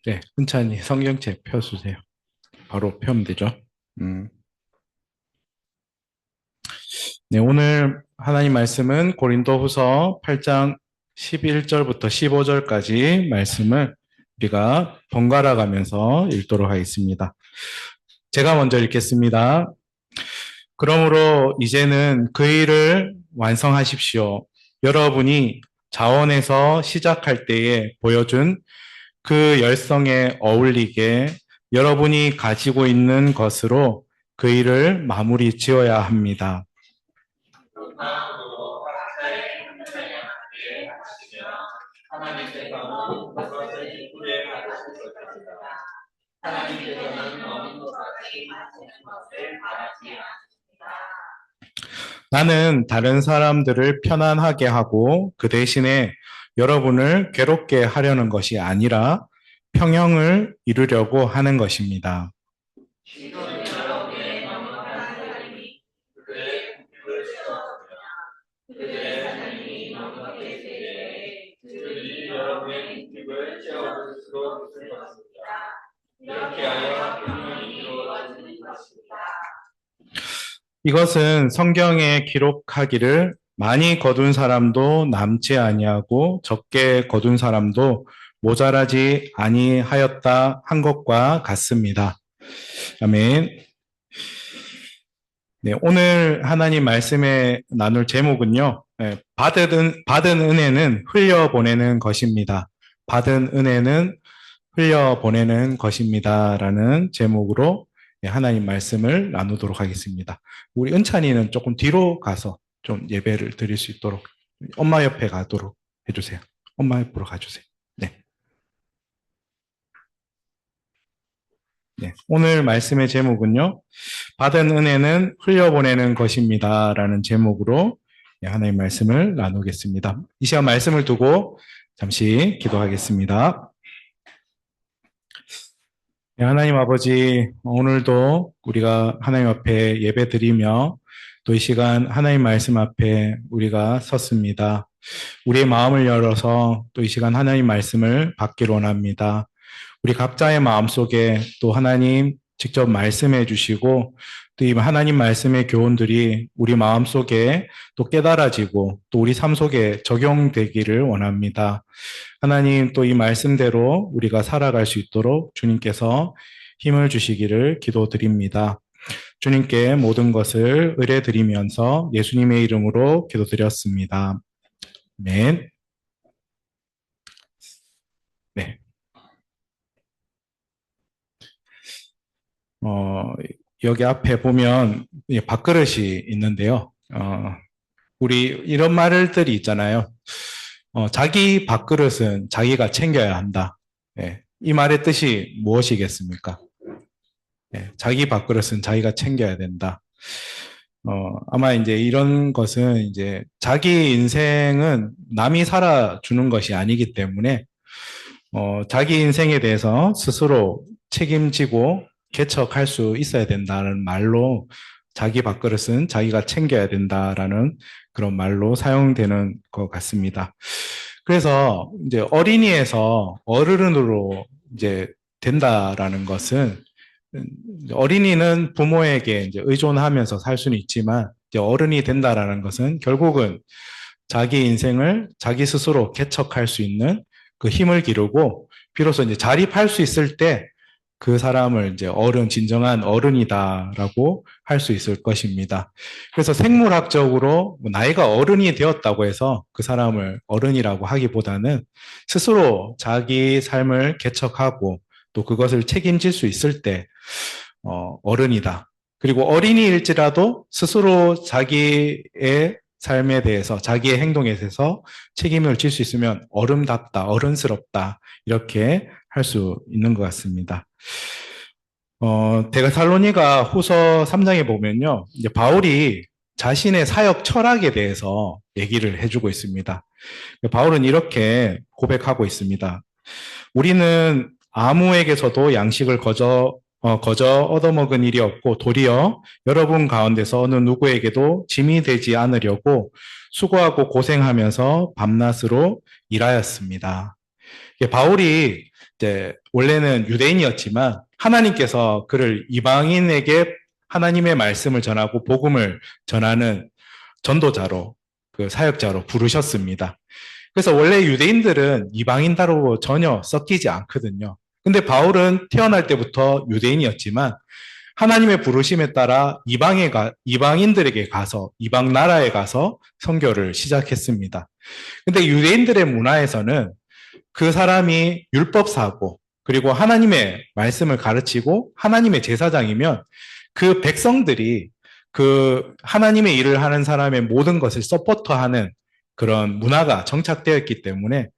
네, 은찬이 성경책 펴주세요. 바로 펴면 되죠. 음. 네, 오늘 하나님 말씀은 고린도후서 8장 11절부터 15절까지 말씀을 우리가 번갈아 가면서 읽도록 하겠습니다. 제가 먼저 읽겠습니다. 그러므로 이제는 그 일을 완성하십시오. 여러분이 자원에서 시작할 때에 보여준 그 열성에 어울리게 여러분이 가지고 있는 것으로 그 일을 마무리 지어야 합니다. 나는 다른 사람들을 편안하게 하고 그 대신에 여러분을 괴롭게 하려는 것이 아니라 평형을 이루려고 하는 것입니다. 이것은 성경에 기록하기를 많이 거둔 사람도 남지 아니하고 적게 거둔 사람도 모자라지 아니하였다 한 것과 같습니다. 아멘. 네, 오늘 하나님 말씀에 나눌 제목은요, 받은 은혜는 흘려보내는 것입니다. 받은 은혜는 흘려보내는 것입니다. 라는 제목으로 하나님 말씀을 나누도록 하겠습니다. 우리 은찬이는 조금 뒤로 가서 좀 예배를 드릴 수 있도록 엄마 옆에 가도록 해주세요. 엄마 옆으로 가주세요. 네. 네. 오늘 말씀의 제목은요, 받은 은혜는 흘려보내는 것입니다. 라는 제목으로 하나님 말씀을 나누겠습니다. 이 시간 말씀을 두고 잠시 기도하겠습니다. 네, 하나님 아버지, 오늘도 우리가 하나님 앞에 예배 드리며 또 이 시간 하나님 말씀 앞에 우리가 섰습니다. 우리의 마음을 열어서 또 이 시간 하나님 말씀을 받기로 원합니다. 우리 각자의 마음속에 또 하나님 직접 말씀해 주시고 또 이 하나님 말씀의 교훈들이 우리 마음속에 또 깨달아지고 또 우리 삶 속에 적용되기를 원합니다. 하나님 또 이 말씀대로 우리가 살아갈 수 있도록 주님께서 힘을 주시기를 기도드립니다. 주님께 모든 것을 의뢰드리면서 예수님의 이름으로 기도드렸습니다. 아멘. 네. 어, 여기 앞에 보면 밥그릇이 있는데요. 우리 이런 말들이 있잖아요. 자기 밥그릇은 자기가 챙겨야 한다. 예, 이 말의 뜻이 무엇이겠습니까? 예, 자기 밥그릇은 자기가 챙겨야 된다. 아마 이제 이런 것은 이제 자기 인생은 남이 살아주는 것이 아니기 때문에, 자기 인생에 대해서 스스로 책임지고 개척할 수 있어야 된다는 말로 자기 밥그릇은 자기가 챙겨야 된다라는 그런 말로 사용되는 것 같습니다. 그래서 이제 어린이에서 어른으로 이제 된다라는 것은 어린이는 부모에게 이제 의존하면서 살 수는 있지만 이제 어른이 된다라는 것은 결국은 자기 인생을 자기 스스로 개척할 수 있는 그 힘을 기르고 비로소 이제 자립할 수 있을 때 그 사람을 이제 진정한 어른이다라고 할 수 있을 것입니다. 그래서 생물학적으로 나이가 어른이 되었다고 해서 그 사람을 어른이라고 하기보다는 스스로 자기 삶을 개척하고 또 그것을 책임질 수 있을 때 어른이다. 그리고 어린이일지라도 스스로 자기의 삶에 대해서 자기의 행동에 대해서 책임을 질 수 있으면 어른답다, 어른스럽다 이렇게 할 수 있는 것 같습니다. 데살로니가 후서 3장에 보면요, 이제 바울이 자신의 사역 철학에 대해서 얘기를 해주고 있습니다. 바울은 이렇게 고백하고 있습니다. 우리는 아무에게서도 양식을 거저 얻어먹은 일이 없고 도리어 여러분 가운데서 어느 누구에게도 짐이 되지 않으려고 수고하고 고생하면서 밤낮으로 일하였습니다. 바울이 이제 원래는 유대인이었지만 하나님께서 그를 이방인에게 하나님의 말씀을 전하고 복음을 전하는 전도자로, 그 사역자로 부르셨습니다. 그래서 원래 유대인들은 이방인다로 전혀 섞이지 않거든요. 근데 바울은 태어날 때부터 유대인이었지만 하나님의 부르심에 따라 이방인들에게 가서, 이방 나라에 가서 선교를 시작했습니다. 근데 유대인들의 문화에서는 그 사람이 율법사고, 그리고 하나님의 말씀을 가르치고 하나님의 제사장이면 그 백성들이 그 하나님의 일을 하는 사람의 모든 것을 서포터하는 그런 문화가 정착되어 있기 때문에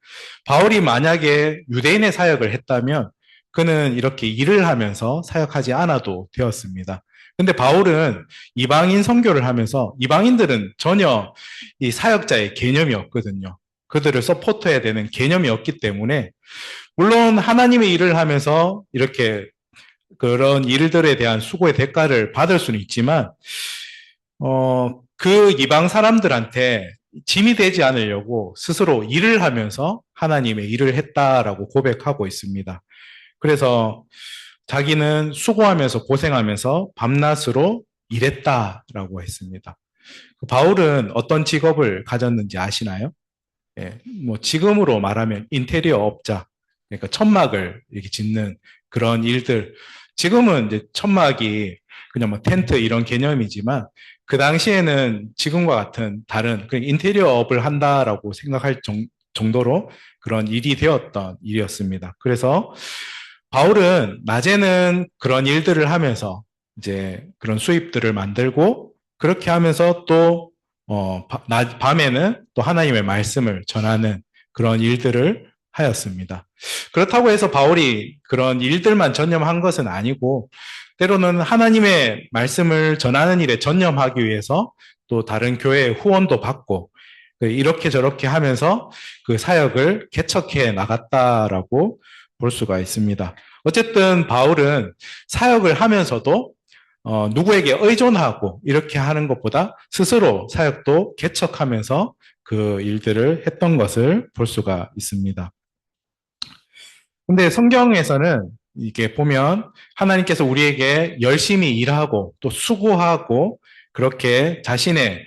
바울이 만약에 유대인의 사역을 했다면 그는 이렇게 일을 하면서 사역하지 않아도 되었습니다. 근데 바울은 이방인 선교를 하면서 이방인들은 전혀 이 사역자의 개념이 없거든요. 그들을 서포트해야 되는 개념이 없기 때문에 물론 하나님의 일을 하면서 이렇게 그런 일들에 대한 수고의 대가를 받을 수는 있지만 그 이방 사람들한테 짐이 되지 않으려고 스스로 일을 하면서 하나님의 일을 했다라고 고백하고 있습니다. 그래서 자기는 수고하면서 고생하면서 밤낮으로 일했다라고 했습니다. 바울은 어떤 직업을 가졌는지 아시나요? 예, 뭐 지금으로 말하면 인테리어 업자, 그러니까 천막을 이렇게 짓는 그런 일들. 지금은 이제 천막이 그냥 뭐 텐트 이런 개념이지만 그 당시에는 지금과 같은 다른 그 인테리어 업을 한다라고 생각할 정도로 그런 일이 되었던 일이었습니다. 그래서 바울은 낮에는 그런 일들을 하면서 이제 그런 수입들을 만들고 그렇게 하면서 또 밤에는 또 하나님의 말씀을 전하는 그런 일들을 하였습니다. 그렇다고 해서 바울이 그런 일들만 전념한 것은 아니고 때로는 하나님의 말씀을 전하는 일에 전념하기 위해서 또 다른 교회의 후원도 받고 이렇게 저렇게 하면서 그 사역을 개척해 나갔다라고 볼 수가 있습니다. 어쨌든 바울은 사역을 하면서도 누구에게 의존하고 이렇게 하는 것보다 스스로 사역도 개척하면서 그 일들을 했던 것을 볼 수가 있습니다. 근데 성경에서는 이게 보면 하나님께서 우리에게 열심히 일하고 또 수고하고 그렇게 자신의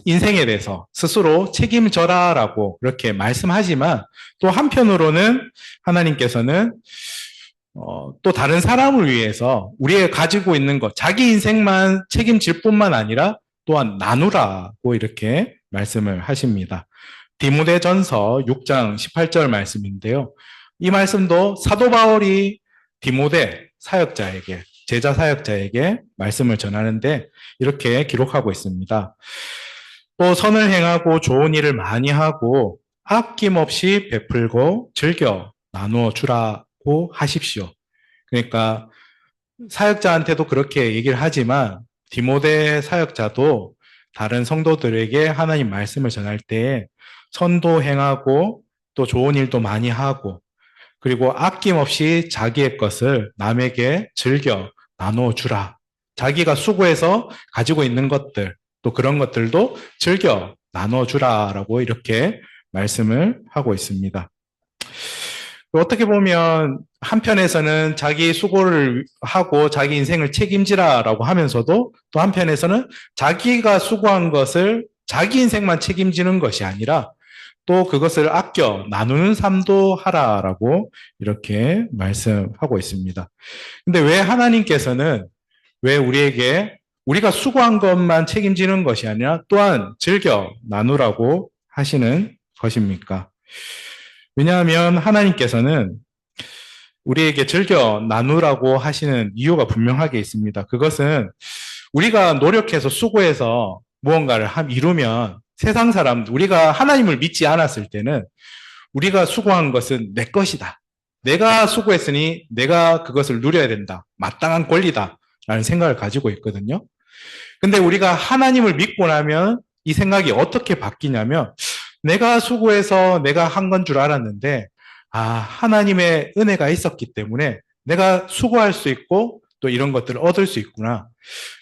인생에 대해서 스스로 책임져라라고 그렇게 말씀하지만 또 한편으로는 하나님께서는 또 다른 사람을 위해서 우리가 가지고 있는 것, 자기 인생만 책임질 뿐만 아니라 또한 나누라고 이렇게 말씀을 하십니다. 디모데전서 6장 18절 말씀인데요. 이 말씀도 사도 바울이 디모데 사역자에게, 제자 사역자에게 말씀을 전하는데 이렇게 기록하고 있습니다. 또 선을 행하고 좋은 일을 많이 하고 아낌없이 베풀고 즐겨 나누어 주라고 하십시오. 그러니까 사역자한테도 그렇게 얘기를 하지만 디모데 사역자도 다른 성도들에게 하나님 말씀을 전할 때 선도 행하고 또 좋은 일도 많이 하고 그리고 아낌없이 자기의 것을 남에게 즐겨 나누어 주라. 자기가 수고해서 가지고 있는 것들, 또 그런 것들도 즐겨 나누어 주라라고 이렇게 말씀을 하고 있습니다. 어떻게 보면 한편에서는 자기 수고를 하고 자기 인생을 책임지라라고 하면서도 또 한편에서는 자기가 수고한 것을 자기 인생만 책임지는 것이 아니라 또 그것을 아껴 나누는 삶도 하라라고 이렇게 말씀하고 있습니다. 근데 왜 하나님께서는 왜 우리에게 우리가 수고한 것만 책임지는 것이 아니라 또한 즐겨 나누라고 하시는 것입니까? 왜냐하면 하나님께서는 우리에게 즐겨 나누라고 하시는 이유가 분명하게 있습니다. 그것은 우리가 노력해서 수고해서 무언가를 이루면 세상 사람, 우리가 하나님을 믿지 않았을 때는 우리가 수고한 것은 내 것이다. 내가 수고했으니 내가 그것을 누려야 된다. 마땅한 권리다. 라는 생각을 가지고 있거든요. 근데 우리가 하나님을 믿고 나면 이 생각이 어떻게 바뀌냐면 내가 수고해서 내가 한 건 줄 알았는데 하나님의 은혜가 있었기 때문에 내가 수고할 수 있고 또 이런 것들을 얻을 수 있구나.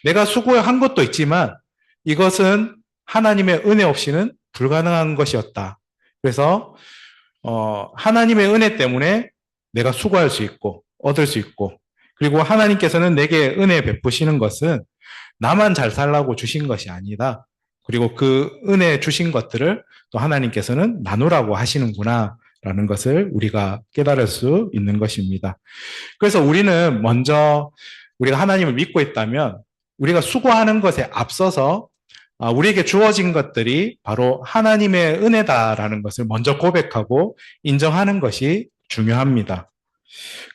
내가 수고한 것도 있지만 이것은 하나님의 은혜 없이는 불가능한 것이었다. 그래서 하나님의 은혜 때문에 내가 수고할 수 있고 얻을 수 있고, 그리고 하나님께서는 내게 은혜 베푸시는 것은 나만 잘 살라고 주신 것이 아니다. 그리고 그 은혜 주신 것들을 또 하나님께서는 나누라고 하시는구나 라는 것을 우리가 깨달을 수 있는 것입니다. 그래서 우리는 먼저 우리가 하나님을 믿고 있다면 우리가 수고하는 것에 앞서서 우리에게 주어진 것들이 바로 하나님의 은혜다라는 것을 먼저 고백하고 인정하는 것이 중요합니다.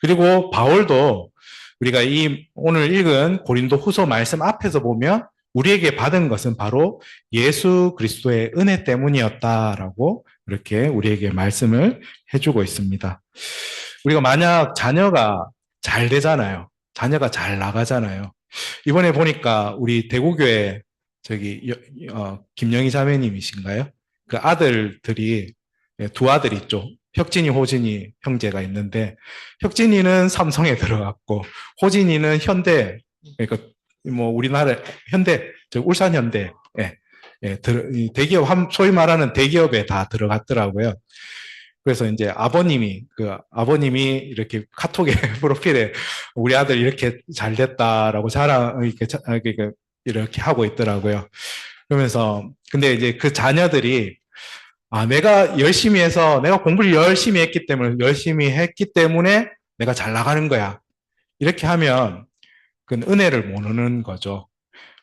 그리고 바울도 우리가 이 오늘 읽은 고린도 후서 말씀 앞에서 보면 우리에게 받은 것은 바로 예수 그리스도의 은혜 때문이었다라고 이렇게 우리에게 말씀을 해주고 있습니다. 우리가 만약 자녀가 잘 되잖아요. 자녀가 잘 나가잖아요. 이번에 보니까 우리 대구교회 김영희 자매님이신가요? 그 아들들이 두 아들 있죠. 혁진이, 호진이 형제가 있는데 혁진이는 삼성에 들어갔고 호진이는 현대, 그러니까 뭐 우리나라 현대, 울산 현대, 대기업, 소위 말하는 대기업에 다 들어갔더라고요. 그래서 이제 아버님이 이렇게 카톡에 프로필에 우리 아들 이렇게 잘 됐다라고 이렇게 하고 있더라고요. 그러면서 근데 이제 그 자녀들이 내가 열심히 해서 내가 공부를 열심히 했기 때문에 내가 잘 나가는 거야. 이렇게 하면 그건 은혜를 모르는 거죠.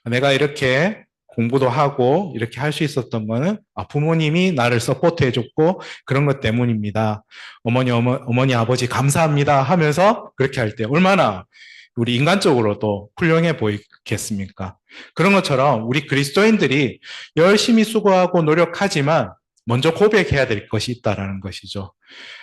내가 이렇게 공부도 하고 이렇게 할 수 있었던 거는 부모님이 나를 서포트 해줬고 그런 것 때문입니다. 어머니, 아버지 감사합니다 하면서 그렇게 할 때 얼마나 우리 인간적으로도 훌륭해 보이겠습니까? 그런 것처럼 우리 그리스도인들이 열심히 수고하고 노력하지만 먼저 고백해야 될 것이 있다라는 것이죠.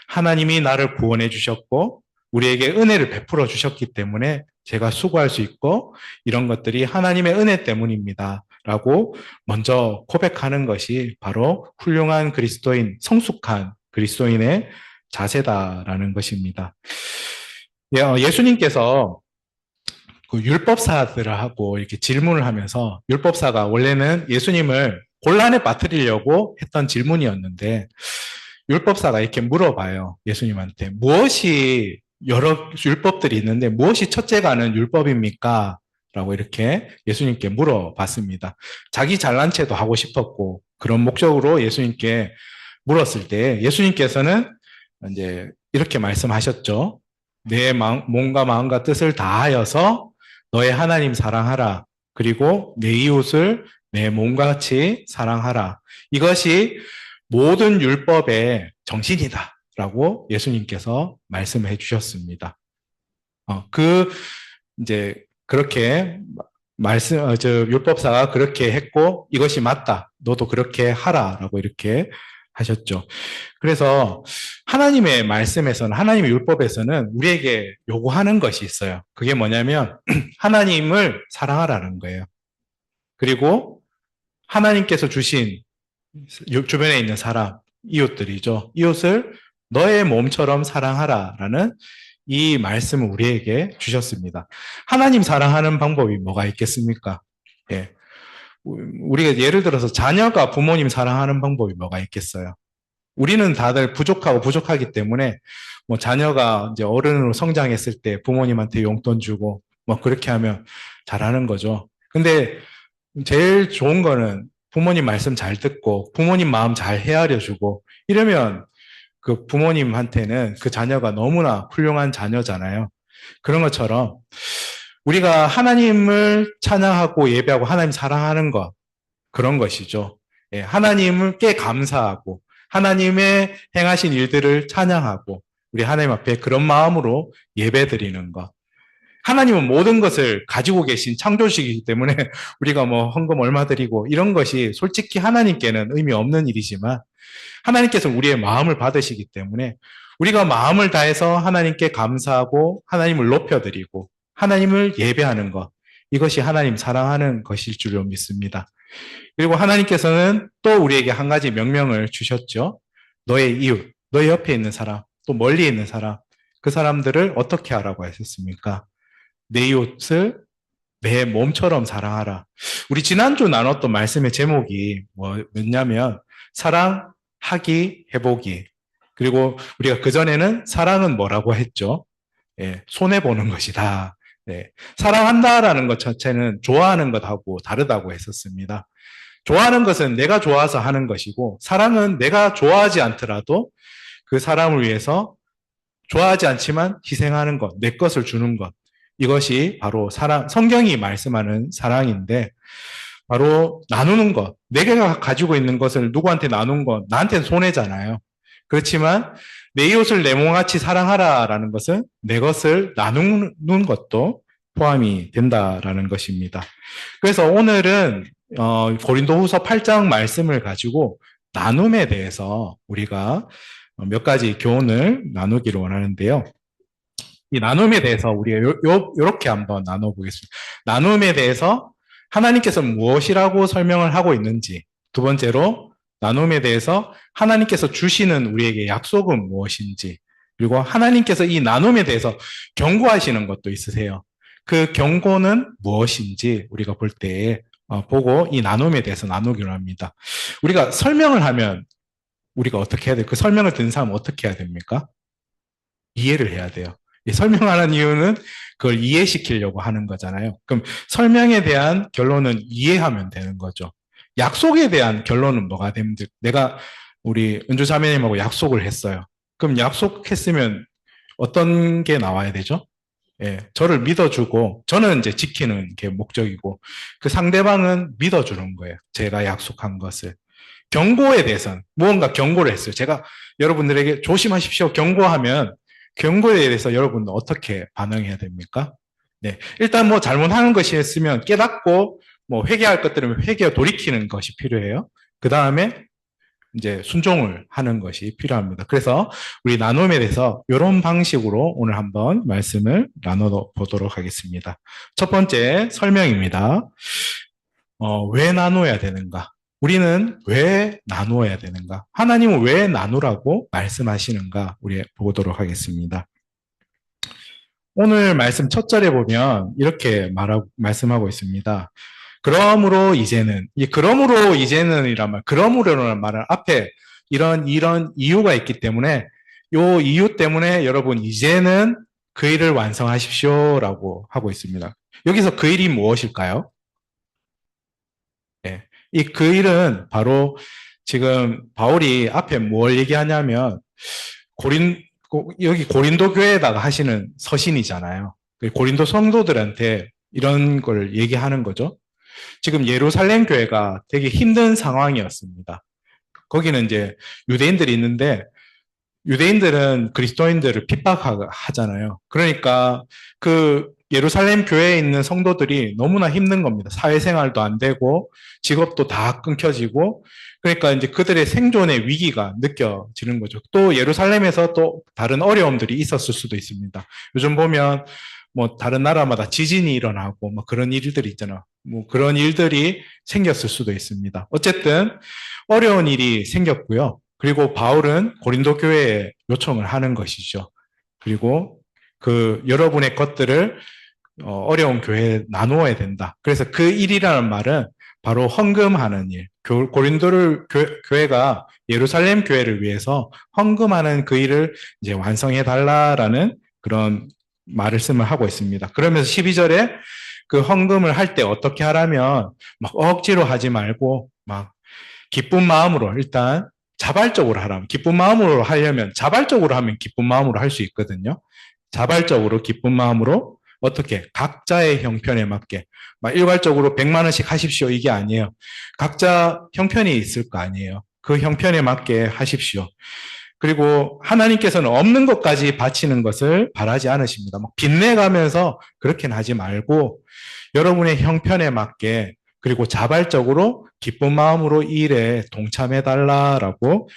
하나님이 나를 구원해 주셨고 우리에게 은혜를 베풀어 주셨기 때문에 제가 수고할 수 있고 이런 것들이 하나님의 은혜 때문입니다. 라고 먼저 고백하는 것이 바로 훌륭한 그리스도인, 성숙한 그리스도인의 자세다라는 것입니다. 예수님께서 그 율법사들하고 이렇게 질문을 하면서 율법사가 원래는 예수님을 곤란에 빠뜨리려고 했던 질문이었는데 율법사가 이렇게 물어봐요. 예수님한테 무엇이 여러 율법들이 있는데 무엇이 첫째가는 율법입니까? 라고 이렇게 예수님께 물어봤습니다. 자기 잘난 체도 하고 싶었고 그런 목적으로 예수님께 물었을 때 예수님께서는 이제 이렇게 말씀하셨죠. 내 몸과 마음과 뜻을 다하여서 너의 하나님 사랑하라. 그리고 내 이웃을 내 몸과 같이 사랑하라. 이것이 모든 율법의 정신이다. 라고 예수님께서 말씀해 주셨습니다. 이제 그렇게 율법사가 그렇게 했고 이것이 맞다. 너도 그렇게 하라라고 이렇게 하셨죠. 그래서 하나님의 말씀에서는, 하나님의 율법에서는 우리에게 요구하는 것이 있어요. 그게 뭐냐면 하나님을 사랑하라는 거예요. 그리고 하나님께서 주신 주변에 있는 사람, 이웃들이죠. 이웃을 너의 몸처럼 사랑하라라는 이 말씀을 우리에게 주셨습니다. 하나님 사랑하는 방법이 뭐가 있겠습니까? 예. 우리가 예를 들어서 자녀가 부모님 사랑하는 방법이 뭐가 있겠어요? 우리는 다들 부족하기 때문에 뭐 자녀가 이제 어른으로 성장했을 때 부모님한테 용돈 주고 뭐 그렇게 하면 잘하는 거죠. 근데 제일 좋은 거는 부모님 말씀 잘 듣고 부모님 마음 잘 헤아려 주고 이러면 그 부모님한테는 그 자녀가 너무나 훌륭한 자녀잖아요. 그런 것처럼 우리가 하나님을 찬양하고 예배하고 하나님 사랑하는 것, 그런 것이죠. 예, 하나님께 감사하고 하나님의 행하신 일들을 찬양하고 우리 하나님 앞에 그런 마음으로 예배 드리는 것. 하나님은 모든 것을 가지고 계신 창조주이기 때문에 우리가 뭐 헌금 얼마 드리고 이런 것이 솔직히 하나님께는 의미 없는 일이지만 하나님께서 우리의 마음을 받으시기 때문에 우리가 마음을 다해서 하나님께 감사하고 하나님을 높여드리고 하나님을 예배하는 것, 이것이 하나님 사랑하는 것일 줄로 믿습니다. 그리고 하나님께서는 또 우리에게 한 가지 명령을 주셨죠. 너의 이웃, 너의 옆에 있는 사람, 또 멀리 있는 사람, 그 사람들을 어떻게 하라고 하셨습니까? 내 이웃을 내 몸처럼 사랑하라. 우리 지난주 나눴던 말씀의 제목이 뭐였냐면 사랑하기, 해보기. 그리고 우리가 그전에는 사랑은 뭐라고 했죠? 예, 손해보는 것이다. 네, 사랑한다라는 것 자체는 좋아하는 것하고 다르다고 했었습니다. 좋아하는 것은 내가 좋아서 하는 것이고, 사랑은 내가 좋아하지 않더라도 그 사람을 위해서 좋아하지 않지만 희생하는 것, 내 것을 주는 것. 이것이 바로 사랑, 성경이 말씀하는 사랑인데, 바로 나누는 것. 내가 가지고 있는 것을 누구한테 나눈 것, 나한테는 손해잖아요. 그렇지만 내 이웃을 내 몸같이 사랑하라라는 것은 내 것을 나누는 것도 포함이 된다라는 것입니다. 그래서 오늘은 고린도후서 8장 말씀을 가지고 나눔에 대해서 우리가 몇 가지 교훈을 나누기를 원하는데요. 이 나눔에 대해서 우리가 요렇게 한번 나눠보겠습니다. 나눔에 대해서 하나님께서 무엇이라고 설명을 하고 있는지, 두 번째로 나눔에 대해서 하나님께서 주시는 우리에게 약속은 무엇인지, 그리고 하나님께서 이 나눔에 대해서 경고하시는 것도 있으세요. 그 경고는 무엇인지 우리가 볼 때 보고 이 나눔에 대해서 나누기로 합니다. 우리가 설명을 하면 우리가 어떻게 해야 돼요? 그 설명을 듣는 사람은 어떻게 해야 됩니까? 이해를 해야 돼요. 설명하는 이유는 그걸 이해시키려고 하는 거잖아요. 그럼 설명에 대한 결론은 이해하면 되는 거죠. 약속에 대한 결론은 뭐가 되면 내가 우리 은주자매님하고 약속을 했어요. 그럼 약속했으면 어떤 게 나와야 되죠? 예, 저를 믿어주고 저는 이제 지키는 게 목적이고 그 상대방은 믿어주는 거예요. 제가 약속한 것을. 경고에 대해서는 무언가 경고를 했어요. 제가 여러분들에게 조심하십시오. 경고하면 경고에 대해서 여러분은 어떻게 반응해야 됩니까? 네. 일단 뭐 잘못하는 것이 있으면 깨닫고 뭐 회개할 것들은 회개에 돌이키는 것이 필요해요. 그 다음에 이제 순종을 하는 것이 필요합니다. 그래서 우리 나눔에 대해서 이런 방식으로 오늘 한번 말씀을 나눠 보도록 하겠습니다. 첫 번째 설명입니다. 왜 나눠야 되는가? 우리는 왜 나누어야 되는가? 하나님은 왜 나누라고 말씀하시는가? 우리 보도록 하겠습니다. 오늘 말씀 첫 절에 보면 이렇게 말씀하고 있습니다. 그러므로 이제는, 이 그러므로 이제는이란 말, 그러므로라는 말은 앞에 이런 이유가 있기 때문에 요 이유 때문에 여러분 이제는 그 일을 완성하십시오라고 하고 있습니다. 여기서 그 일이 무엇일까요? 예. 이 그 일은 바로 지금 바울이 앞에 뭘 얘기하냐면 여기 고린도 교회에다가 하시는 서신이잖아요. 고린도 성도들한테 이런 걸 얘기하는 거죠. 지금 예루살렘 교회가 되게 힘든 상황이었습니다. 거기는 이제 유대인들이 있는데 유대인들은 그리스도인들을 핍박하잖아요. 그러니까 그 예루살렘 교회에 있는 성도들이 너무나 힘든 겁니다. 사회생활도 안 되고 직업도 다 끊겨지고 그러니까 이제 그들의 생존의 위기가 느껴지는 거죠. 또 예루살렘에서 또 다른 어려움들이 있었을 수도 있습니다. 요즘 보면 뭐 다른 나라마다 지진이 일어나고 뭐 그런 일들이 있잖아. 뭐 그런 일들이 생겼을 수도 있습니다. 어쨌든 어려운 일이 생겼고요. 그리고 바울은 고린도 교회에 요청을 하는 것이죠. 그리고 그 여러분의 것들을 어려운 교회에 나누어야 된다. 그래서 그 일이라는 말은 바로 헌금하는 일. 고린도를 교회가 예루살렘 교회를 위해서 헌금하는 그 일을 이제 완성해 달라라는 그런 말씀을 하고 있습니다. 그러면서 12절에 그 헌금을 할 때 어떻게 하라면 막 억지로 하지 말고 막 기쁜 마음으로 일단 자발적으로 하라면 기쁜 마음으로 하려면 자발적으로 하면 기쁜 마음으로 할 수 있거든요. 자발적으로 기쁜 마음으로 어떻게 각자의 형편에 맞게 막 일괄적으로 100만 원씩 하십시오 이게 아니에요. 각자 형편이 있을 거 아니에요. 그 형편에 맞게 하십시오. 그리고 하나님께서는 없는 것까지 바치는 것을 바라지 않으십니다. 막 빚내가면서 그렇게는 하지 말고 여러분의 형편에 맞게 그리고 자발적으로 기쁜 마음으로 이 일에 동참해 달라라고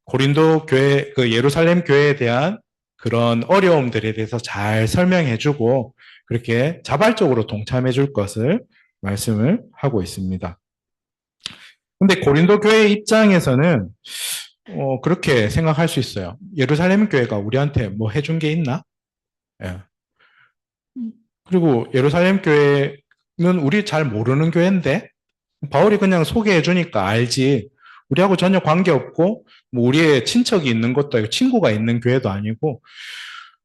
고린도 교회, 그 예루살렘 교회에 대한 그런 어려움들에 대해서 잘 설명해 주고 그렇게 자발적으로 동참해 줄 것을 말씀을 하고 있습니다. 근데 고린도 교회 입장에서는 그렇게 생각할 수 있어요. 예루살렘 교회가 우리한테 뭐 해준 게 있나? 예. 그리고 예루살렘 교회는 우리 잘 모르는 교회인데 바울이 그냥 소개해 주니까 알지. 우리하고 전혀 관계없고, 뭐 우리의 친척이 있는 것도 아니고, 친구가 있는 교회도 아니고,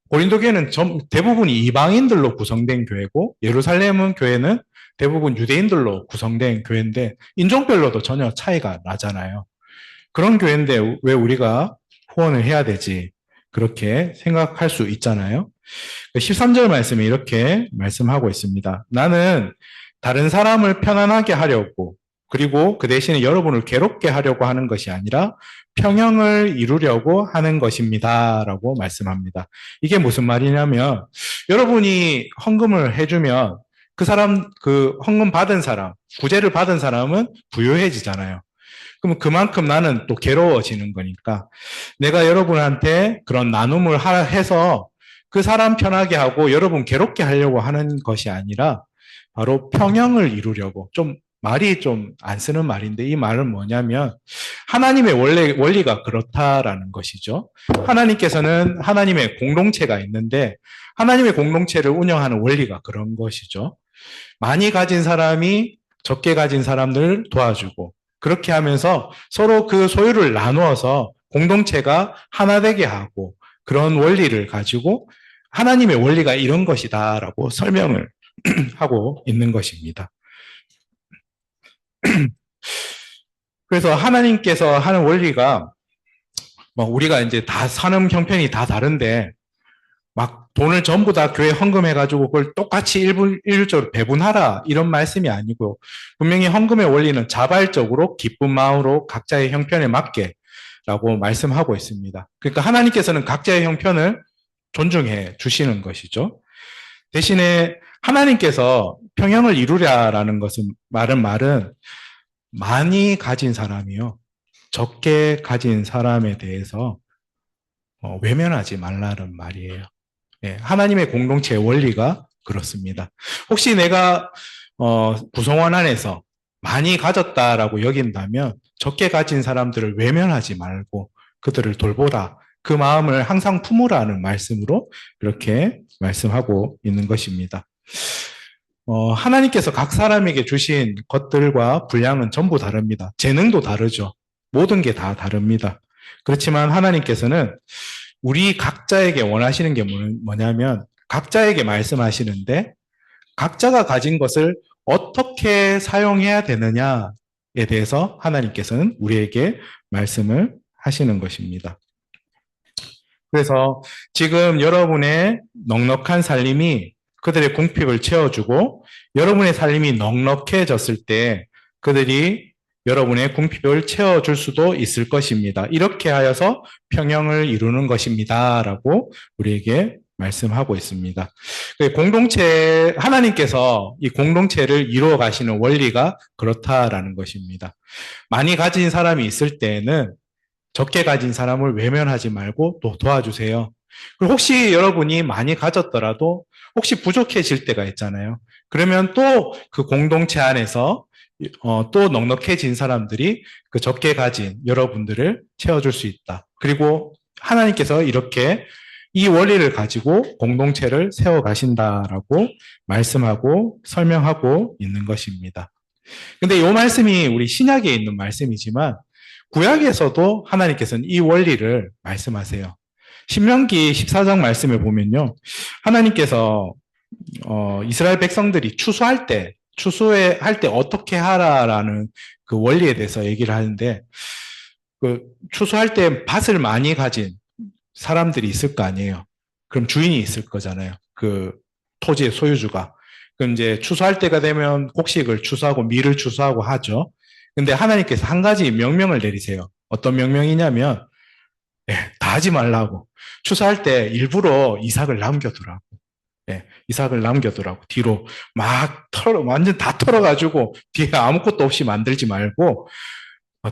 고린도 교회는 대부분이 이방인들로 구성된 교회고, 예루살렘 교회는 대부분 유대인들로 구성된 교회인데, 인종별로도 전혀 차이가 나잖아요. 그런 교회인데 왜 우리가 후원을 해야 되지? 그렇게 생각할 수 있잖아요. 13절 말씀에 이렇게 말씀하고 있습니다. 나는 다른 사람을 편안하게 하려고, 그리고 그 대신에 여러분을 괴롭게 하려고 하는 것이 아니라 평형을 이루려고 하는 것입니다. 라고 말씀합니다. 이게 무슨 말이냐면, 여러분이 헌금을 해주면 그 헌금 받은 사람, 구제를 받은 사람은 부유해지잖아요. 그럼 그만큼 나는 또 괴로워지는 거니까 내가 여러분한테 그런 나눔을 해서 그 사람 편하게 하고 여러분 괴롭게 하려고 하는 것이 아니라 바로 평형을 이루려고, 좀 말이 좀 안 쓰는 말인데 이 말은 뭐냐면 하나님의 원리가 그렇다라는 것이죠. 하나님께서는 하나님의 공동체가 있는데 하나님의 공동체를 운영하는 원리가 그런 것이죠. 많이 가진 사람이 적게 가진 사람들을 도와주고, 그렇게 하면서 서로 그 소유를 나누어서 공동체가 하나 되게 하고, 그런 원리를 가지고 하나님의 원리가 이런 것이다라고 설명을 하고 있는 것입니다. 그래서 하나님께서 하는 원리가 우리가 이제 다 사는 형편이 다 다른데 막 돈을 전부 다 교회 헌금해가지고 그걸 똑같이 일률적으로 배분하라 이런 말씀이 아니고, 분명히 헌금의 원리는 자발적으로 기쁜 마음으로 각자의 형편에 맞게 라고 말씀하고 있습니다. 그러니까 하나님께서는 각자의 형편을 존중해 주시는 것이죠. 대신에 하나님께서 평형을 이루랴라는 것은 말은 많이 가진 사람이요, 적게 가진 사람에 대해서 외면하지 말라는 말이에요. 하나님의 공동체의 원리가 그렇습니다. 혹시 내가 구성원 안에서 많이 가졌다라고 여긴다면 적게 가진 사람들을 외면하지 말고 그들을 돌보라, 그 마음을 항상 품으라는 말씀으로 이렇게 말씀하고 있는 것입니다. 하나님께서 각 사람에게 주신 것들과 분량은 전부 다릅니다. 재능도 다르죠. 모든 게 다 다릅니다. 그렇지만 하나님께서는 우리 각자에게 원하시는 게 뭐냐면 각자에게 말씀하시는데 각자가 가진 것을 어떻게 사용해야 되느냐에 대해서 하나님께서는 우리에게 말씀을 하시는 것입니다. 그래서 지금 여러분의 넉넉한 살림이 그들의 궁핍을 채워주고 여러분의 살림이 넉넉해졌을 때 그들이 여러분의 궁핍을 채워줄 수도 있을 것입니다. 이렇게 하여서 평형을 이루는 것입니다. 라고 우리에게 말씀하고 있습니다. 하나님께서 이 공동체를 이루어 가시는 원리가 그렇다라는 것입니다. 많이 가진 사람이 있을 때에는 적게 가진 사람을 외면하지 말고 또 도와주세요. 그리고 혹시 여러분이 많이 가졌더라도 혹시 부족해질 때가 있잖아요. 그러면 또 그 공동체 안에서 또 넉넉해진 사람들이 그 적게 가진 여러분들을 채워줄 수 있다. 그리고 하나님께서 이렇게 이 원리를 가지고 공동체를 세워가신다라고 말씀하고 설명하고 있는 것입니다. 근데 이 말씀이 우리 신약에 있는 말씀이지만 구약에서도 하나님께서는 이 원리를 말씀하세요. 신명기 14장 말씀에 보면요, 하나님께서 이스라엘 백성들이 추수할 때 어떻게 하라라는 그 원리에 대해서 얘기를 하는데, 그 추수할 때 밭을 많이 가진 사람들이 있을 거 아니에요. 그럼 주인이 있을 거잖아요. 그 토지의 소유주가. 그럼 이제 추수할 때가 되면 곡식을 추수하고 밀을 추수하고 하죠. 근데 하나님께서 한 가지 명령을 내리세요. 어떤 명령이냐면, 다 하지 말라고. 추수할 때 일부러 이삭을 남겨두라고. 이삭을 남겨두라고. 뒤로 완전 다 털어가지고 뒤에 아무것도 없이 만들지 말고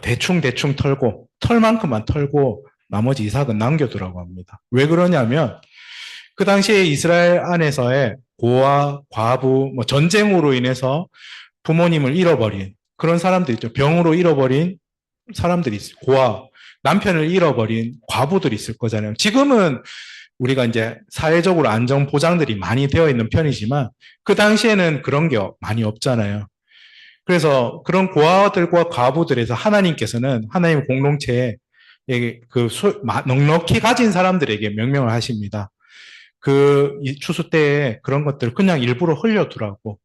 대충 털고 털만큼만 털고 나머지 이삭은 남겨두라고 합니다. 왜 그러냐면 그 당시에 이스라엘 안에서의 고아, 과부, 전쟁으로 인해서 부모님을 잃어버린 그런 사람들이 있죠. 병으로 잃어버린 사람들이 있어요. 고아, 남편을 잃어버린 과부들이 있을 거잖아요. 지금은 우리가 이제 사회적으로 안전 보장들이 많이 되어 있는 편이지만 그 당시에는 그런 게 많이 없잖아요. 그래서 그런 고아들과 과부들에서 하나님께서는 하나님 공동체에 넉넉히 가진 사람들에게 명령을 하십니다. 이 추수 때에 그런 것들을 그냥 일부러 흘려두라고.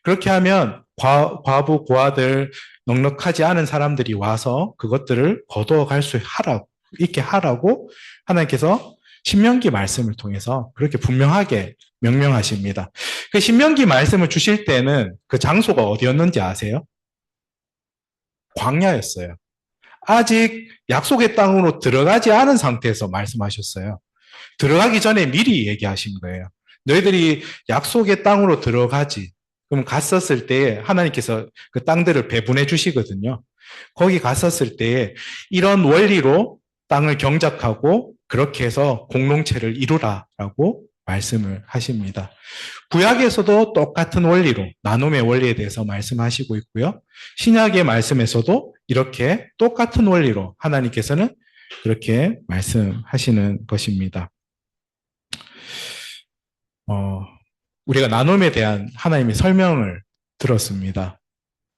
그렇게 하면 과부, 고아들, 넉넉하지 않은 사람들이 와서 그것들을 거두어 갈 수 있게 하라고 하나님께서 신명기 말씀을 통해서 그렇게 분명하게 명령하십니다. 그 신명기 말씀을 주실 때는 그 장소가 어디였는지 아세요? 광야였어요. 아직 약속의 땅으로 들어가지 않은 상태에서 말씀하셨어요. 들어가기 전에 미리 얘기하신 거예요. 너희들이 약속의 땅으로 들어가지. 그럼 갔었을 때 하나님께서 그 땅들을 배분해 주시거든요. 거기 갔었을 때 이런 원리로 땅을 경작하고 그렇게 해서 공동체를 이루라라고 말씀을 하십니다. 구약에서도 똑같은 원리로 나눔의 원리에 대해서 말씀하시고 있고요. 신약의 말씀에서도 이렇게 똑같은 원리로 하나님께서는 그렇게 말씀하시는 것입니다. 우리가 나눔에 대한 하나님의 설명을 들었습니다.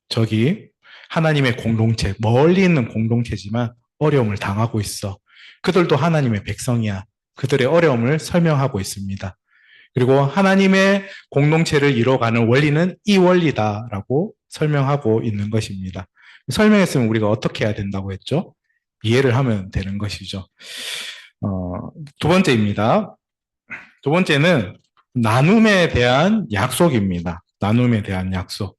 저기 하나님의 공동체, 멀리 있는 공동체지만 어려움을 당하고 있어. 그들도 하나님의 백성이야. 그들의 어려움을 설명하고 있습니다. 그리고 하나님의 공동체를 이뤄가는 원리는 이 원리다라고 설명하고 있는 것입니다. 설명했으면 우리가 어떻게 해야 된다고 했죠? 이해를 하면 되는 것이죠. 두 번째입니다. 두 번째는 나눔에 대한 약속입니다. 나눔에 대한 약속.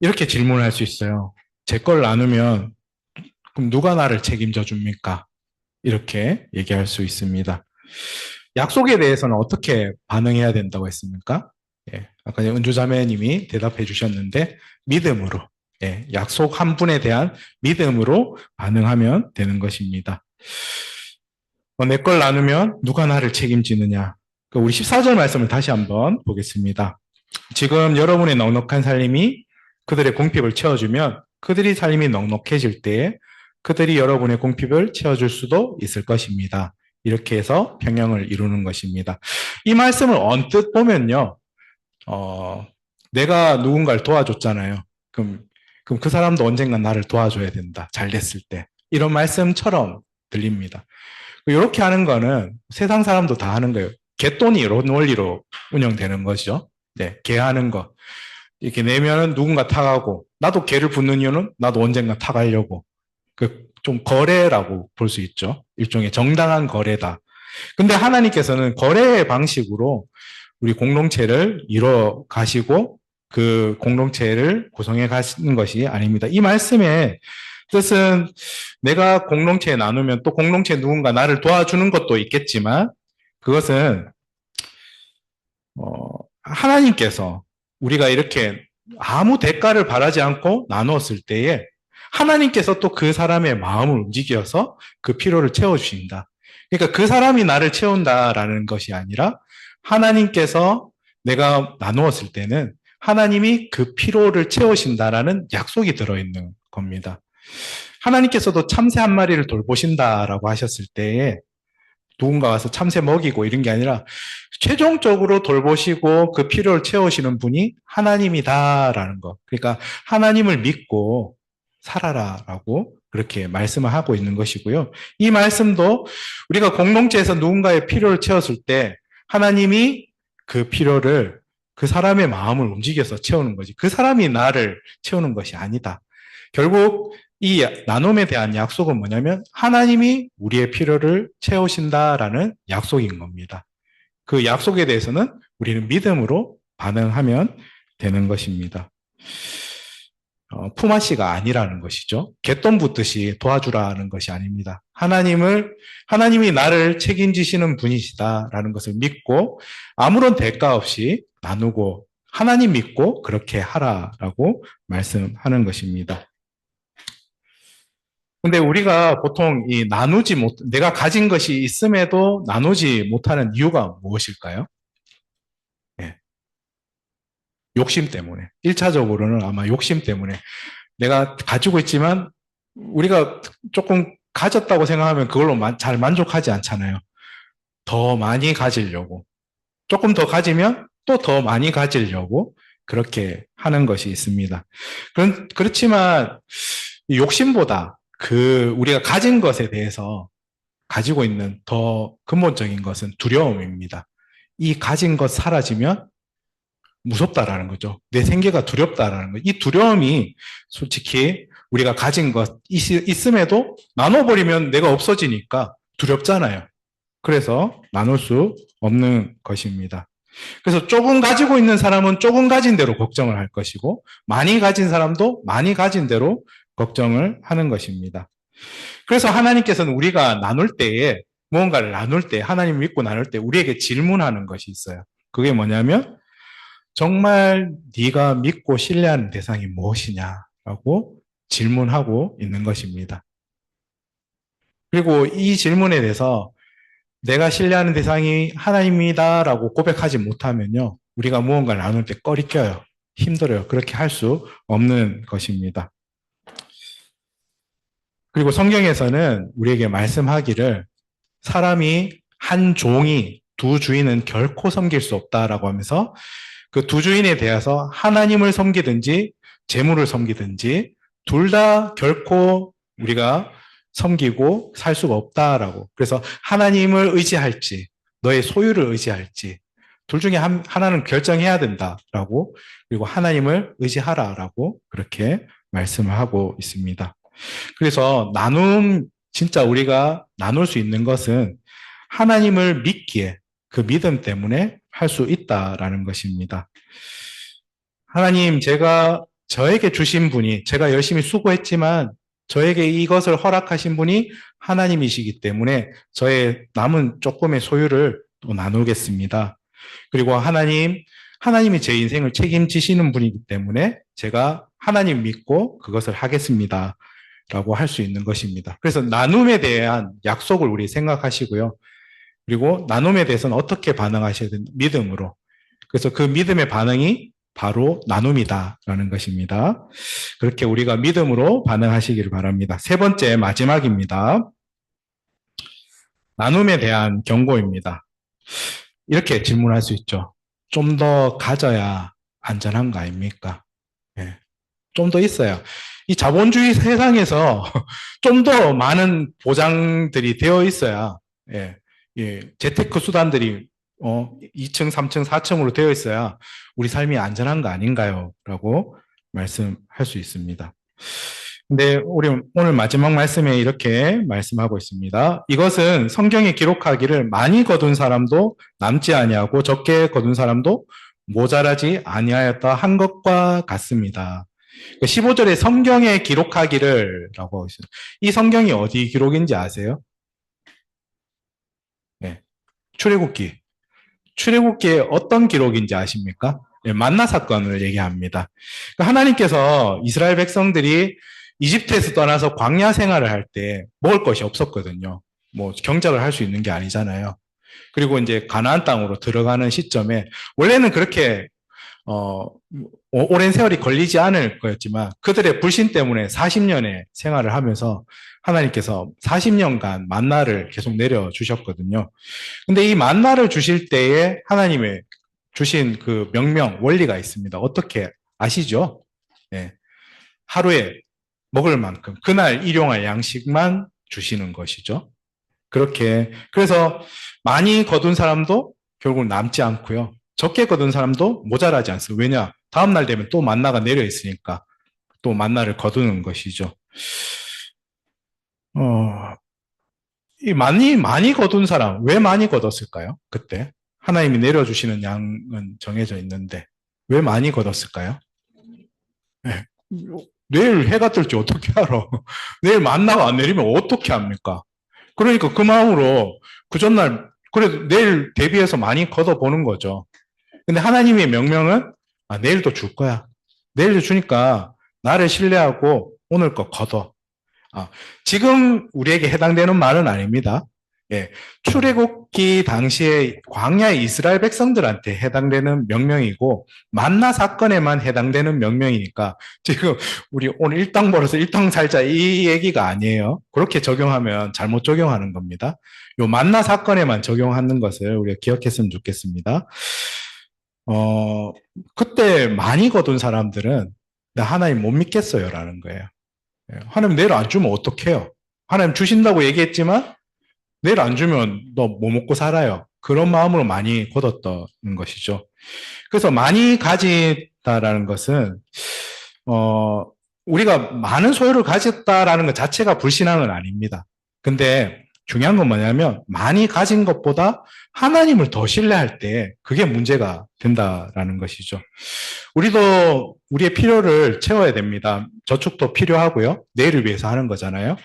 이렇게 질문할 수 있어요. 제 걸 나누면 그럼 누가 나를 책임져 줍니까? 이렇게 얘기할 수 있습니다. 약속에 대해서는 어떻게 반응해야 된다고 했습니까? 예, 아까 은주자매님이 대답해 주셨는데 믿음으로, 예, 약속 한 분에 대한 믿음으로 반응하면 되는 것입니다. 내 걸 나누면 누가 나를 책임지느냐? 우리 14절 말씀을 다시 한번 보겠습니다. 지금 여러분의 넉넉한 살림이 그들의 궁핍을 채워주면 그들이 살림이 넉넉해질 때에 그들이 여러분의 궁핍을 채워줄 수도 있을 것입니다. 이렇게 해서 평형을 이루는 것입니다. 이 말씀을 언뜻 보면요, 내가 누군가를 도와줬잖아요. 그럼 그 사람도 언젠간 나를 도와줘야 된다. 잘 됐을 때. 이런 말씀처럼 들립니다. 이렇게 하는 거는 세상 사람도 다 하는 거예요. 개돈이 이런 원리로 운영되는 것이죠. 네, 개 하는 거. 이렇게 내면은 누군가 타가고, 나도 개를 붙는 이유는 나도 언젠가 타가려고. 좀 거래라고 볼 수 있죠. 일종의 정당한 거래다. 근데 하나님께서는 거래의 방식으로 우리 공동체를 이뤄 가시고 그 공동체를 구성해 가시는 것이 아닙니다. 이 말씀의 뜻은 내가 공동체에 나누면 또 공동체에 누군가 나를 도와주는 것도 있겠지만 그것은 하나님께서 우리가 이렇게 아무 대가를 바라지 않고 나누었을 때에 하나님께서 또 그 사람의 마음을 움직여서 그 필요를 채워주신다. 그러니까 그 사람이 나를 채운다라는 것이 아니라 하나님께서 내가 나누었을 때는 하나님이 그 필요를 채우신다라는 약속이 들어있는 겁니다. 하나님께서도 참새 한 마리를 돌보신다라고 하셨을 때에 누군가 와서 참새 먹이고 이런 게 아니라 최종적으로 돌보시고 그 필요를 채우시는 분이 하나님이다라는 거. 그러니까 하나님을 믿고 살아라라고 그렇게 말씀을 하고 있는 것이고요. 이 말씀도 우리가 공동체에서 누군가의 필요를 채웠을 때 하나님이 그 필요를 그 사람의 마음을 움직여서 채우는 거지. 그 사람이 나를 채우는 것이 아니다. 결국 이 나눔에 대한 약속은 뭐냐면 하나님이 우리의 필요를 채우신다라는 약속인 겁니다. 그 약속에 대해서는 우리는 믿음으로 반응하면 되는 것입니다. 품앗이가 아니라는 것이죠. 갯돈 붓듯이 도와주라는 것이 아닙니다. 하나님이 나를 책임지시는 분이시다라는 것을 믿고 아무런 대가 없이 나누고 하나님 믿고 그렇게 하라라고 말씀하는 것입니다. 근데 우리가 보통 내가 가진 것이 있음에도 나누지 못하는 이유가 무엇일까요? 네. 욕심 때문에. 1차적으로는 아마 욕심 때문에. 내가 가지고 있지만 우리가 조금 가졌다고 생각하면 그걸로 잘 만족하지 않잖아요. 더 많이 가지려고. 조금 더 가지면 또 더 많이 가지려고 그렇게 하는 것이 있습니다. 그렇지만 이 욕심보다 우리가 가진 것에 대해서 가지고 있는 더 근본적인 것은 두려움입니다. 이 가진 것 사라지면 무섭다라는 거죠. 내 생계가 두렵다라는 거. 이 두려움이 솔직히 우리가 가진 것 있음에도 나눠버리면 내가 없어지니까 두렵잖아요. 그래서 나눌 수 없는 것입니다. 그래서 조금 가지고 있는 사람은 조금 가진 대로 걱정을 할 것이고, 많이 가진 사람도 많이 가진 대로 걱정을 하는 것입니다. 그래서 하나님께서는 우리가 나눌 때에, 무언가를 나눌 때, 하나님 믿고 나눌 때 우리에게 질문하는 것이 있어요. 그게 뭐냐면, 정말 네가 믿고 신뢰하는 대상이 무엇이냐라고 질문하고 있는 것입니다. 그리고 이 질문에 대해서 내가 신뢰하는 대상이 하나님이다라고 고백하지 못하면요, 우리가 무언가를 나눌 때 꺼리껴요. 힘들어요. 그렇게 할 수 없는 것입니다. 그리고 성경에서는 우리에게 말씀하기를 사람이 한 종이 두 주인은 결코 섬길 수 없다라고 하면서 그 두 주인에 대해서 하나님을 섬기든지 재물을 섬기든지 둘 다 결코 우리가 섬기고 살 수가 없다라고. 그래서 하나님을 의지할지 너의 소유를 의지할지 둘 중에 하나는 결정해야 된다라고, 그리고 하나님을 의지하라라고 그렇게 말씀을 하고 있습니다. 그래서 진짜 우리가 나눌 수 있는 것은 하나님을 믿기에 그 믿음 때문에 할 수 있다라는 것입니다. 하나님, 저에게 주신 분이, 제가 열심히 수고했지만 저에게 이것을 허락하신 분이 하나님이시기 때문에 저의 남은 조금의 소유를 또 나누겠습니다. 그리고 하나님이 제 인생을 책임지시는 분이기 때문에 제가 하나님 믿고 그것을 하겠습니다. 라고 할 수 있는 것입니다. 그래서 나눔에 대한 약속을 우리 생각하시고요. 그리고 나눔에 대해서는 어떻게 반응하셔야 되는 믿음으로. 그래서 그 믿음의 반응이 바로 나눔이다라는 것입니다. 그렇게 우리가 믿음으로 반응하시기를 바랍니다. 세 번째, 마지막입니다. 나눔에 대한 경고입니다. 이렇게 질문할 수 있죠. 좀 더 가져야 안전한 거 아닙니까? 네. 좀 더 있어요. 이 자본주의 세상에서 좀 더 많은 보장들이 되어 있어야, 재테크 수단들이 2층, 3층, 4층으로 되어 있어야 우리 삶이 안전한 거 아닌가요? 라고 말씀할 수 있습니다. 근데 우리 오늘 마지막 말씀에 이렇게 말씀하고 있습니다. 이것은 성경에 기록하기를 많이 거둔 사람도 남지 아니하고 적게 거둔 사람도 모자라지 아니하였다 한 것과 같습니다. 15절에 성경에 기록하기를 라고 하고 있어요. 이 성경이 어디 기록인지 아세요? 네. 출애굽기. 출애굽기의 어떤 기록인지 아십니까? 네, 만나 사건을 얘기합니다. 하나님께서 이스라엘 백성들이 이집트에서 떠나서 광야 생활을 할 때 먹을 것이 없었거든요. 뭐 경작을 할 수 있는 게 아니잖아요. 그리고 이제 가나안 땅으로 들어가는 시점에 원래는 그렇게 오랜 세월이 걸리지 않을 거였지만 그들의 불신 때문에 40년의 생활을 하면서 하나님께서 40년간 만나를 계속 내려주셨거든요. 근데 이 만나를 주실 때에 하나님의 주신 그 명령, 원리가 있습니다. 어떻게 아시죠? 네. 하루에 먹을 만큼, 그날 일용할 양식만 주시는 것이죠. 그래서 많이 거둔 사람도 결국 남지 않고요. 적게 거둔 사람도 모자라지 않습니다. 왜냐? 다음날 되면 또 만나가 내려 있으니까 또 만나를 거두는 것이죠. 이 많이 거둔 사람, 왜 많이 거뒀을까요? 그때? 하나님이 내려주시는 양은 정해져 있는데, 왜 많이 거뒀을까요? 네. 내일 해가 뜰지 어떻게 알아? 내일 만나가 안 내리면 어떻게 합니까? 그러니까 그 마음으로 그 전날, 그래도 내일 대비해서 많이 걷어보는 거죠. 근데 하나님의 명령은, 내일도 줄 거야. 내일도 주니까 나를 신뢰하고 오늘 거 걷어. 지금 우리에게 해당되는 말은 아닙니다. 출애굽기 당시에 광야의 이스라엘 백성들한테 해당되는 명령이고 만나 사건에만 해당되는 명령이니까 지금 우리 오늘 일당 벌어서 일당 살자 이 얘기가 아니에요. 그렇게 적용하면 잘못 적용하는 겁니다. 요 만나 사건에만 적용하는 것을 우리가 기억했으면 좋겠습니다. 어, 그때 많이 거둔 사람들은 나 하나님 못 믿겠어요라는 거예요. 예, 하나님 내일 안 주면 어떡해요? 하나님 주신다고 얘기했지만 내일 안 주면 너 뭐 먹고 살아요? 그런 마음으로 많이 거뒀던 것이죠. 그래서 많이 가지다라는 것은 어, 우리가 많은 소유를 가졌다라는 것 자체가 불신앙은 아닙니다. 근데 중요한 건 뭐냐면 많이 가진 것보다 하나님을 더 신뢰할 때 그게 문제가 된다라는 것이죠. 우리도 우리의 필요를 채워야 됩니다. 저축도 필요하고요. 내일을 위해서 하는 거잖아요.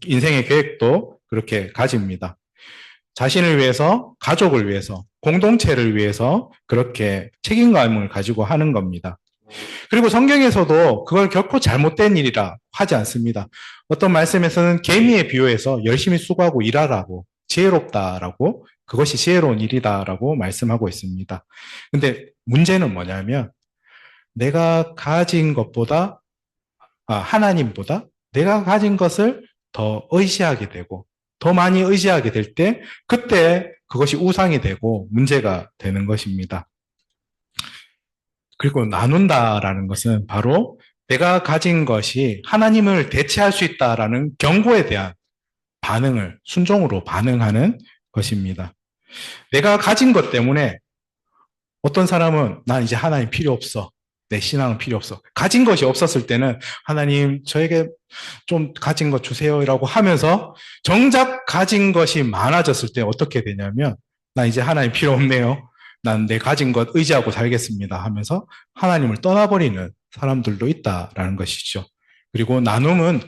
인생의 계획도 그렇게 가집니다. 자신을 위해서, 가족을 위해서, 공동체를 위해서 그렇게 책임감을 가지고 하는 겁니다. 그리고 성경에서도 그걸 결코 잘못된 일이라 하지 않습니다. 어떤 말씀에서는 개미에 비유해서 열심히 수고하고 일하라고, 지혜롭다라고, 그것이 지혜로운 일이다라고 말씀하고 있습니다. 근데 문제는 뭐냐면 내가 가진 것보다, 하나님보다 내가 가진 것을 더 의지하게 되고, 더 많이 의지하게 될 때, 그때 그것이 우상이 되고 문제가 되는 것입니다. 그리고 나눈다라는 것은 바로 내가 가진 것이 하나님을 대체할 수 있다라는 경고에 대한 반응을, 순종으로 반응하는 것입니다. 내가 가진 것 때문에 어떤 사람은 난 이제 하나님 필요 없어. 내 신앙은 필요 없어. 가진 것이 없었을 때는 하나님 저에게 좀 가진 것 주세요라고 하면서 정작 가진 것이 많아졌을 때 어떻게 되냐면 나 이제 하나님 필요 없네요. 난 내 가진 것 의지하고 살겠습니다 하면서 하나님을 떠나버리는 사람들도 있다라는 것이죠. 그리고 나눔은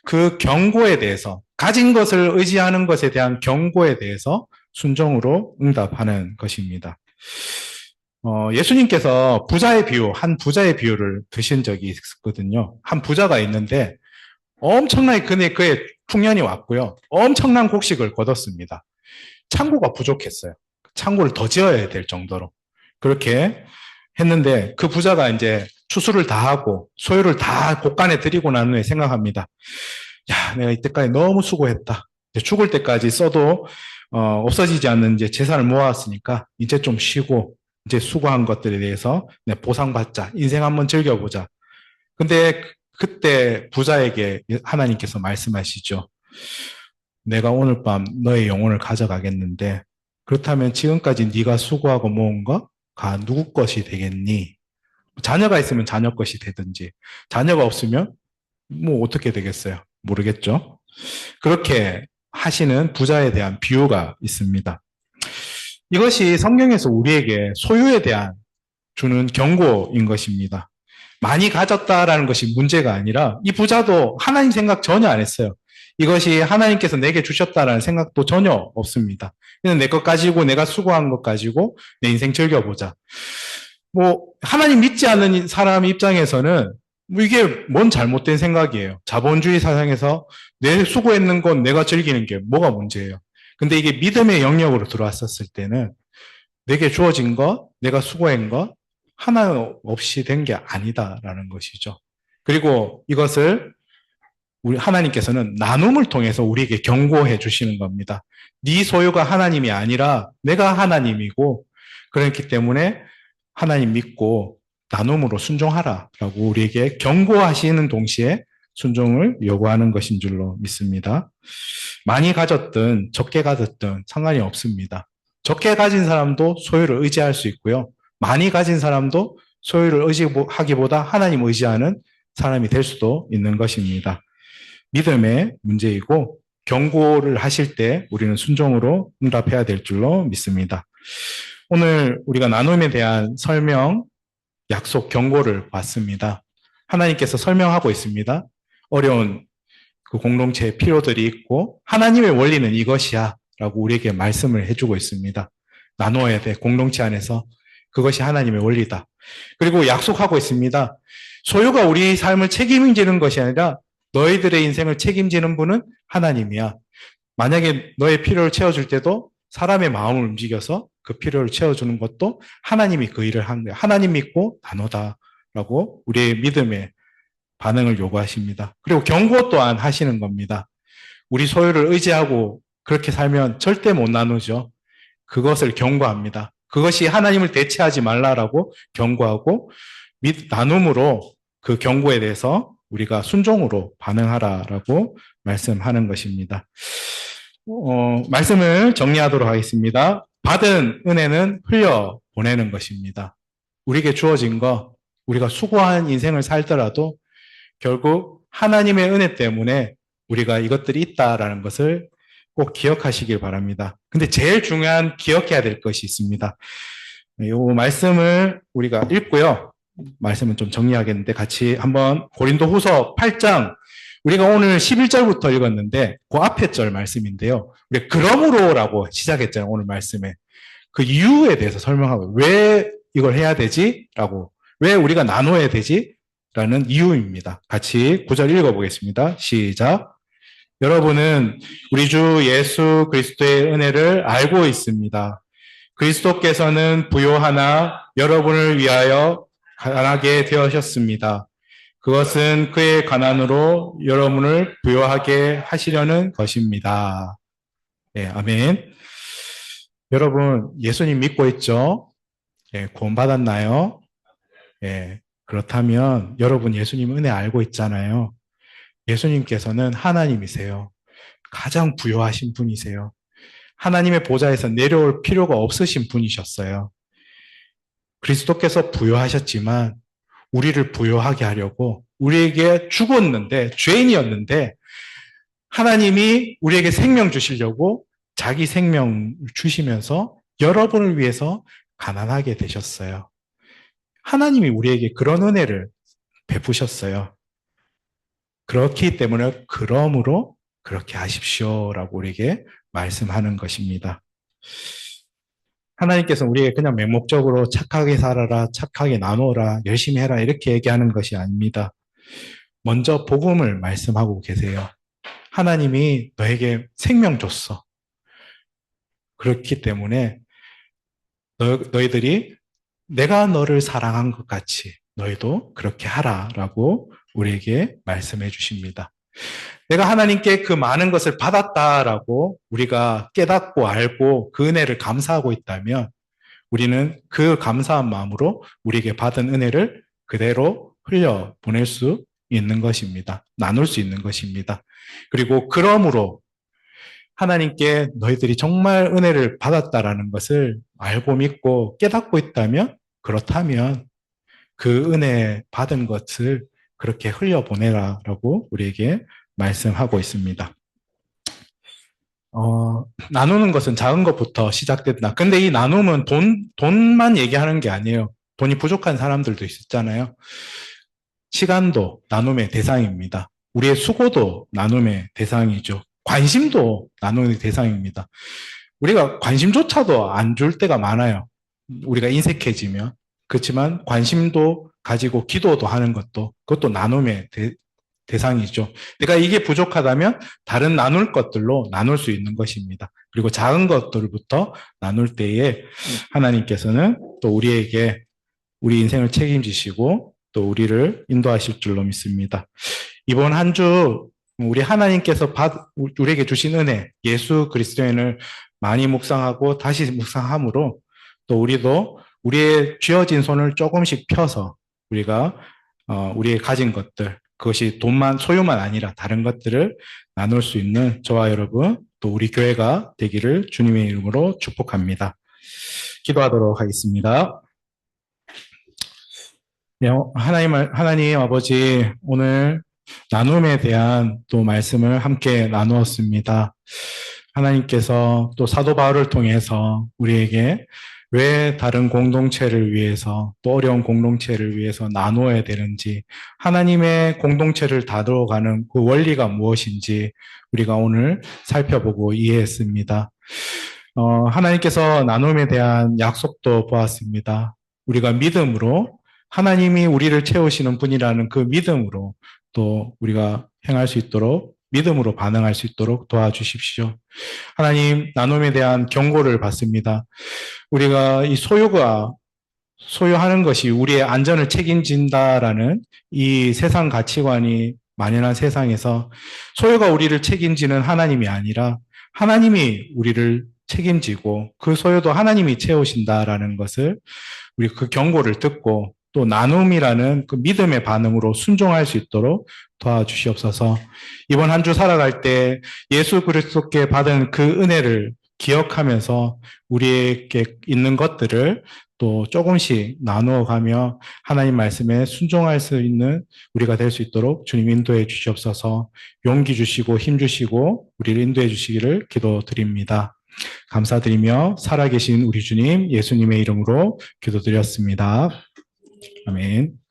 그 경고에 대해서 가진 것을 의지하는 것에 대한 경고에 대해서 순종으로 응답하는 것입니다. 예수님께서 부자의 비유, 한 부자의 비유를 드신 적이 있었거든요. 한 부자가 있는데 엄청나게 그의 풍년이 왔고요. 엄청난 곡식을 거뒀습니다. 창고가 부족했어요. 창고를 더 지어야 될 정도로. 그렇게 했는데 그 부자가 이제 추수를 다 하고 소유를 다 곳간에 들이고 난 후에 생각합니다. 야, 내가 이때까지 너무 수고했다. 이제 죽을 때까지 써도 없어지지 않는 이제 재산을 모았으니까 이제 좀 쉬고 이제 수고한 것들에 대해서 보상받자. 인생 한번 즐겨보자. 근데 그때 부자에게 하나님께서 말씀하시죠. 내가 오늘 밤 너의 영혼을 가져가겠는데 그렇다면 지금까지 네가 수고하고 모은 거가 누구 것이 되겠니? 자녀가 있으면 자녀 것이 되든지 자녀가 없으면 뭐 어떻게 되겠어요? 모르겠죠. 그렇게 하시는 부자에 대한 비유가 있습니다. 이것이 성경에서 우리에게 소유에 대한 주는 경고인 것입니다. 많이 가졌다라는 것이 문제가 아니라 이 부자도 하나님 생각 전혀 안 했어요. 이것이 하나님께서 내게 주셨다라는 생각도 전혀 없습니다. 그냥 내 것 가지고 내가 수고한 것 가지고 내 인생 즐겨보자. 뭐 하나님 믿지 않는 사람 입장에서는 뭐 이게 뭔 잘못된 생각이에요. 자본주의 사상에서 내 수고했는 건 내가 즐기는 게 뭐가 문제예요. 근데 이게 믿음의 영역으로 들어왔었을 때는 내게 주어진 것, 내가 수고한 것 하나 없이 된 게 아니다라는 것이죠. 그리고 이것을 우리 하나님께서는 나눔을 통해서 우리에게 경고해 주시는 겁니다. 네 소유가 하나님이 아니라 내가 하나님이고 그렇기 때문에 하나님 믿고 나눔으로 순종하라라고 우리에게 경고하시는 동시에 순종을 요구하는 것인 줄로 믿습니다. 많이 가졌든 적게 가졌든 상관이 없습니다. 적게 가진 사람도 소유를 의지할 수 있고요. 많이 가진 사람도 소유를 의지하기보다 하나님 의지하는 사람이 될 수도 있는 것입니다. 믿음의 문제이고 경고를 하실 때 우리는 순종으로 응답해야 될 줄로 믿습니다. 오늘 우리가 나눔에 대한 설명, 약속, 경고를 봤습니다. 하나님께서 설명하고 있습니다. 어려운 그 공동체의 필요들이 있고 하나님의 원리는 이것이야 라고 우리에게 말씀을 해주고 있습니다. 나누어야 돼. 공동체 안에서 그것이 하나님의 원리다. 그리고 약속하고 있습니다. 소유가 우리 삶을 책임지는 것이 아니라 너희들의 인생을 책임지는 분은 하나님이야. 만약에 너의 필요를 채워줄 때도 사람의 마음을 움직여서 그 필요를 채워주는 것도 하나님이 그 일을 하는 거예요. 하나님 믿고 나누다라고 우리의 믿음의 반응을 요구하십니다. 그리고 경고 또한 하시는 겁니다. 우리 소유를 의지하고 그렇게 살면 절대 못 나누죠. 그것을 경고합니다. 그것이 하나님을 대체하지 말라라고 경고하고 나눔으로 그 경고에 대해서 우리가 순종으로 반응하라라고 말씀하는 것입니다. 말씀을 정리하도록 하겠습니다. 받은 은혜는 흘려 보내는 것입니다. 우리에게 주어진 거, 우리가 수고한 인생을 살더라도 결국 하나님의 은혜 때문에 우리가 이것들이 있다라는 것을 꼭 기억하시길 바랍니다. 근데 제일 중요한 기억해야 될 것이 있습니다. 이 말씀을 우리가 읽고요. 말씀은 좀 정리하겠는데 같이 한번 고린도후서 8장 우리가 오늘 11절부터 읽었는데 그 앞에 절 말씀인데요. 우리 그러므로라고 시작했잖아요. 오늘 말씀에. 그 이유에 대해서 설명하고 왜 이걸 해야 되지? 라고 왜 우리가 나눠야 되지? 라는 이유입니다. 같이 9절 읽어보겠습니다. 시작. 여러분은 우리 주 예수 그리스도의 은혜를 알고 있습니다. 그리스도께서는 부요하나 여러분을 위하여 가난하게 되어셨습니다. 그것은 그의 가난으로 여러분을 부요하게 하시려는 것입니다. 네, 아멘. 여러분, 예수님 믿고 있죠? 네, 구원받았나요? 네, 그렇다면 여러분 예수님 은혜 알고 있잖아요. 예수님께서는 하나님이세요. 가장 부요하신 분이세요. 하나님의 보좌에서 내려올 필요가 없으신 분이셨어요. 그리스도께서 부요하셨지만 우리를 부요하게 하려고 우리에게 죽었는데 죄인이었는데 하나님이 우리에게 생명 주시려고 자기 생명 주시면서 여러분을 위해서 가난하게 되셨어요. 하나님이 우리에게 그런 은혜를 베푸셨어요. 그렇기 때문에 그러므로 그렇게 하십시오라고 우리에게 말씀하는 것입니다. 하나님께서 우리에게 그냥 맹목적으로 착하게 살아라, 착하게 나누어라, 열심히 해라 이렇게 얘기하는 것이 아닙니다. 먼저 복음을 말씀하고 계세요. 하나님이 너에게 생명 줬어. 그렇기 때문에 너희들이 내가 너를 사랑한 것 같이 너희도 그렇게 하라라고 우리에게 말씀해 주십니다. 내가 하나님께 그 많은 것을 받았다라고 우리가 깨닫고 알고 그 은혜를 감사하고 있다면 우리는 그 감사한 마음으로 우리에게 받은 은혜를 그대로 흘려보낼 수 있는 것입니다. 나눌 수 있는 것입니다. 그리고 그러므로 하나님께 너희들이 정말 은혜를 받았다라는 것을 알고 믿고 깨닫고 있다면 그렇다면 그 은혜 받은 것을 그렇게 흘려보내라라고 우리에게 말씀하고 있습니다. 나누는 것은 작은 것부터 시작된다. 근데 이 나눔은 돈만 얘기하는 게 아니에요. 돈이 부족한 사람들도 있었잖아요. 시간도 나눔의 대상입니다. 우리의 수고도 나눔의 대상이죠. 관심도 나눔의 대상입니다. 우리가 관심조차도 안 줄 때가 많아요. 우리가 인색해지면. 그렇지만 관심도 가지고 기도도 하는 그것도 나눔의 대상이죠. 내가 이게 부족하다면 다른 나눌 것들로 나눌 수 있는 것입니다. 그리고 작은 것들부터 나눌 때에 하나님께서는 또 우리에게 우리 인생을 책임지시고 또 우리를 인도하실 줄로 믿습니다. 이번 한 주 우리 하나님께서 우리에게 주신 은혜, 예수 그리스도인을 많이 묵상하고 다시 묵상함으로 또 우리도 우리의 쥐어진 손을 조금씩 펴서 우리가 우리의 가진 것들, 그것이 돈만, 소유만 아니라 다른 것들을 나눌 수 있는 저와 여러분, 또 우리 교회가 되기를 주님의 이름으로 축복합니다. 기도하도록 하겠습니다. 네, 하나님 아버지, 오늘 나눔에 대한 또 말씀을 함께 나누었습니다. 하나님께서 또 사도 바울을 통해서 우리에게 왜 다른 공동체를 위해서 또 어려운 공동체를 위해서 나누어야 되는지 하나님의 공동체를 다뤄가는 그 원리가 무엇인지 우리가 오늘 살펴보고 이해했습니다. 하나님께서 나눔에 대한 약속도 보았습니다. 우리가 믿음으로 하나님이 우리를 채우시는 분이라는 그 믿음으로 또 우리가 행할 수 있도록 믿음으로 반응할 수 있도록 도와주십시오. 하나님, 나눔에 대한 경고를 받습니다. 우리가 이 소유하는 것이 우리의 안전을 책임진다라는 이 세상 가치관이 만연한 세상에서 소유가 우리를 책임지는 하나님이 아니라 하나님이 우리를 책임지고 그 소요도 하나님이 채우신다라는 것을 우리 그 경고를 듣고 또 나눔이라는 그 믿음의 반응으로 순종할 수 있도록 도와주시옵소서. 이번 한 주 살아갈 때 예수 그리스도께 받은 그 은혜를 기억하면서 우리에게 있는 것들을 또 조금씩 나누어 가며 하나님 말씀에 순종할 수 있는 우리가 될 수 있도록 주님 인도해 주시옵소서. 용기 주시고 힘 주시고 우리를 인도해 주시기를 기도드립니다. 감사드리며 살아계신 우리 주님 예수님의 이름으로 기도드렸습니다. 아멘.